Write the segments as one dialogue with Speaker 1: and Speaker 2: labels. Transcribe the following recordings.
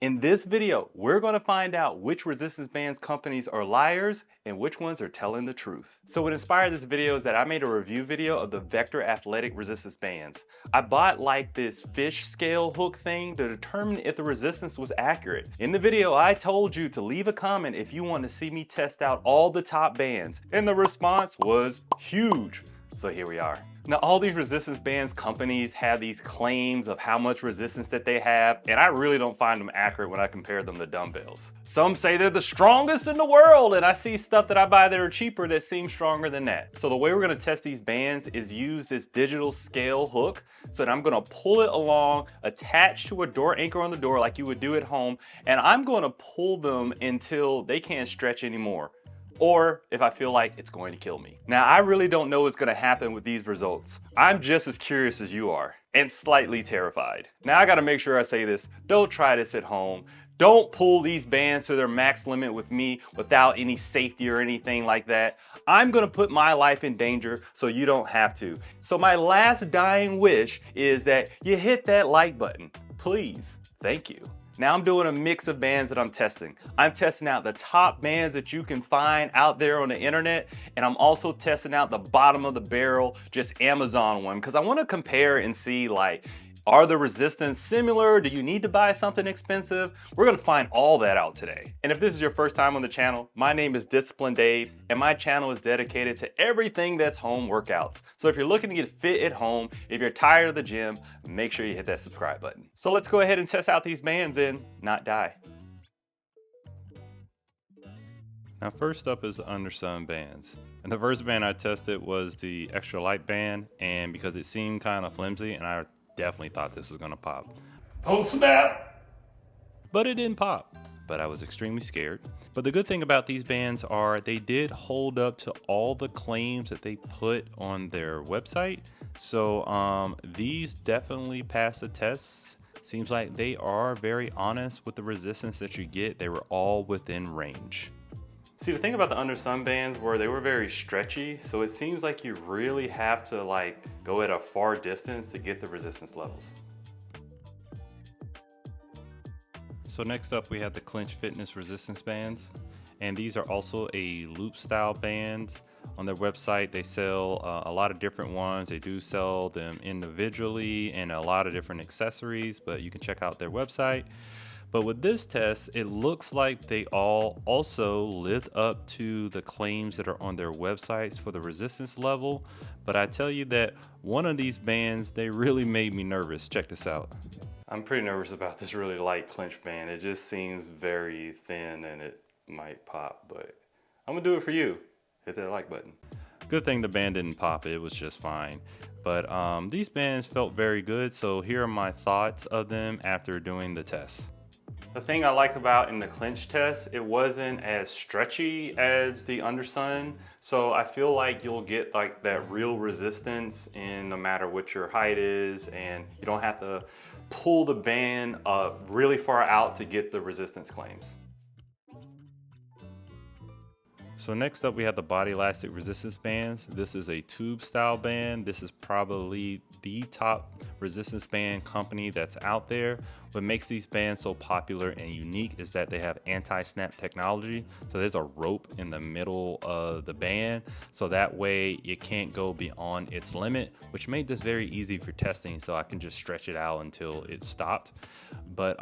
Speaker 1: In this video, we're going to find out which resistance bands companies are liars and which ones are telling the truth. So what inspired this video is that I made a review video of the Vector Athletic Resistance Bands. I bought like this fish scale hook thing to determine if the resistance was accurate. In the video, I told you to leave a comment if you want to see me test out all the top bands, and the response was huge. So here we are. Now, all these resistance bands companies have these claims of how much resistance that they have, and I really don't find them accurate when I compare them to dumbbells. Some say they're the strongest in the world, and I see stuff that I buy that are cheaper that seems stronger than that. So the way we're gonna test these bands is use this digital scale hook. So that I'm gonna pull it along, attached to a door anchor on the door like you would do at home, and I'm gonna pull them until they can't stretch anymore, or if I feel like it's going to kill me. Now, I really don't know what's going to happen with these results. I'm just as curious as you are, and slightly terrified. Now, I got to make sure I say this. Don't try this at home. Don't pull these bands to their max limit with me without any safety or anything like that. I'm going to put my life in danger so you don't have to. So my last dying wish is that you hit that like button. Please. Thank you. Now I'm doing a mix of bands that I'm testing. I'm testing out the top bands that you can find out there on the internet, and I'm also testing out the bottom of the barrel, just Amazon one, because I want to compare and see, like, are the resistance similar? Do you need to buy something expensive? We're gonna find all that out today. And if this is your first time on the channel, my name is Disciplined Dave, and my channel is dedicated to everything that's home workouts. So if you're looking to get fit at home, if you're tired of the gym, make sure you hit that subscribe button. So let's go ahead and test out these bands and not die. Now first up is the Undersun bands. And the first band I tested was the extra light band, and because it seemed kind of flimsy and I definitely thought this was gonna pop.
Speaker 2: Oh snap!
Speaker 1: But it didn't pop. But I was extremely scared. But the good thing about these bands are they did hold up to all the claims that they put on their website. So these definitely passed the tests. Seems like they are very honest with the resistance that you get. They were all within range. See, the thing about the Undersun bands were they were very stretchy, so it seems like you really have to like go at a far distance to get the resistance levels. So next up we have the Clinch fitness resistance bands, and these are also a loop style bands. On their website they sell a lot of different ones. They do sell them individually and a lot of different accessories, but you can check out their website. But with this test, it looks like they all also lived up to the claims that are on their websites for the resistance level. But I tell you that one of these bands, they really made me nervous. Check this out. I'm pretty nervous about this really light clinch band. It just seems very thin and it might pop, but I'm gonna do it for you. Hit that like button. Good thing the band didn't pop, it was just fine. But these bands felt very good, so here are my thoughts of them after doing the test. The thing I like about in the clinch test, it wasn't as stretchy as the Undersun, so I feel like you'll get like that real resistance in no matter what your height is, and you don't have to pull the band really far out to get the resistance claims. So next up we have the Bodylastic Resistance Bands. This is a tube style band. This is probably the top resistance band company that's out there. What makes these bands so popular and unique is that they have anti-snap technology. So there's a rope in the middle of the band, so that way it can't go beyond its limit, which made this very easy for testing, so I can just stretch it out until it stopped. But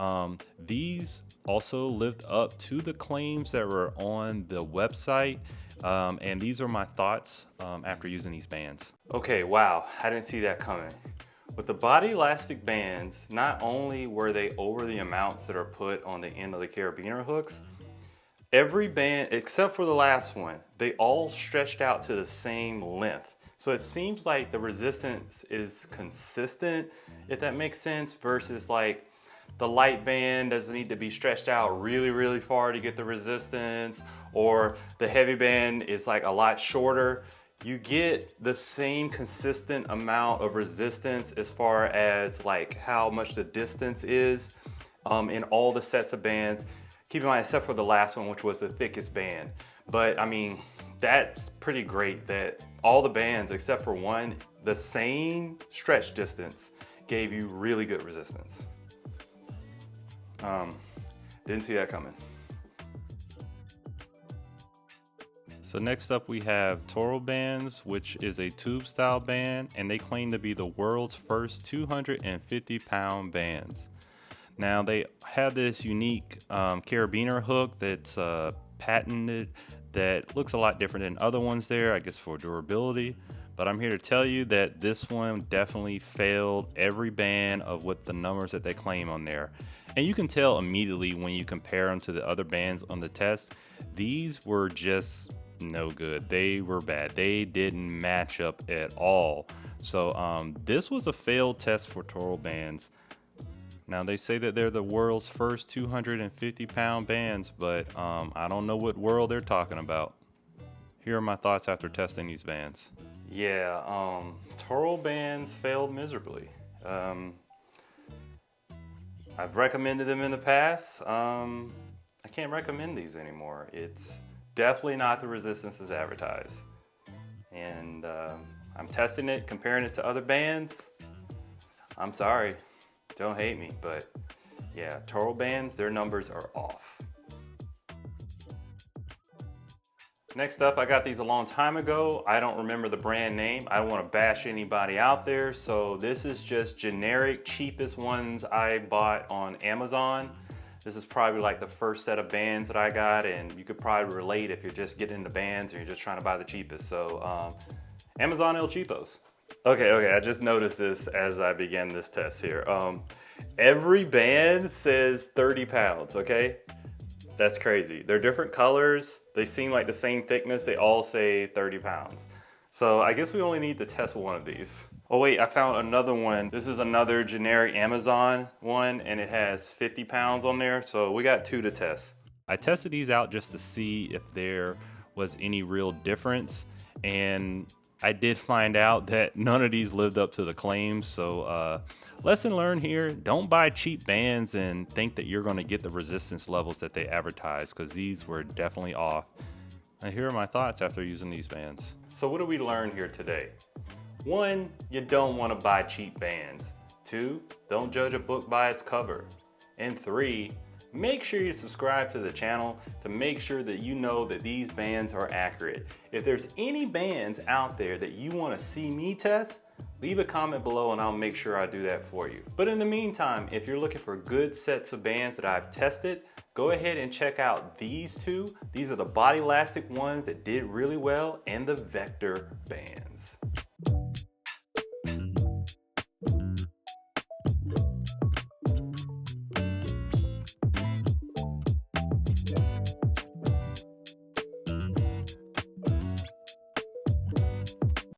Speaker 1: these also lived up to the claims that were on the website. And these are my thoughts after using these bands. Okay, wow, I didn't see that coming. With the Bodylastic bands, not only were they over the amounts that are put on the end of the carabiner hooks, every band except for the last one, they all stretched out to the same length. So it seems like the resistance is consistent, if that makes sense, versus like the light band doesn't need to be stretched out really, really far to get the resistance, or the heavy band is like a lot shorter. You get the same consistent amount of resistance as far as like how much the distance is in all the sets of bands. Keep in mind, except for the last one, which was the thickest band. But I mean, that's pretty great that all the bands except for one, the same stretch distance gave you really good resistance. Didn't see that coming. So next up we have Toral Bands, which is a tube style band, and they claim to be the world's first 250-pound bands. Now they have this unique carabiner hook that's patented that looks a lot different than other ones there, I guess for durability. But I'm here to tell you that this one definitely failed every band of what the numbers that they claim on there. And you can tell immediately when you compare them to the other bands on the test, these were just no good. They were bad. They didn't match up at all. So this was a failed test for Toral Bands. Now they say that they're the world's first 250-pound bands, but I don't know what world they're talking about. Here are my thoughts after testing these bands. Yeah, Toral Bands failed miserably. I've recommended them in the past. I can't recommend these anymore. It's definitely not the resistance as advertised. And I'm testing it, comparing it to other bands. I'm sorry, don't hate me, but yeah, Toral Bands, their numbers are off. Next up, I got these a long time ago. I don't remember the brand name. I don't want to bash anybody out there. So this is just generic, cheapest ones I bought on Amazon. This is probably like the first set of bands that I got, and you could probably relate if you're just getting into bands or you're just trying to buy the cheapest. So Amazon El Cheapos. Okay, I just noticed this as I began this test here. Every band says 30 pounds, okay? That's crazy. They're different colors. They seem like the same thickness. They all say 30 pounds. So I guess we only need to test one of these. Oh wait, I found another one. This is another generic Amazon one, and it has 50 pounds on there. So we got two to test. I tested these out just to see if there was any real difference. And I did find out that none of these lived up to the claims. So lesson learned here, don't buy cheap bands and think that you're going to get the resistance levels that they advertise, because these were definitely off. And here are my thoughts after using these bands. So what did we learn here today? 1, you don't want to buy cheap bands. 2, don't judge a book by its cover. And 3, make sure you subscribe to the channel to make sure that you know that these bands are accurate. If there's any bands out there that you want to see me test, leave a comment below and I'll make sure I do that for you. But in the meantime, if you're looking for good sets of bands that I've tested, go ahead and check out these two. These are the Bodylastic ones that did really well, and the Vector bands.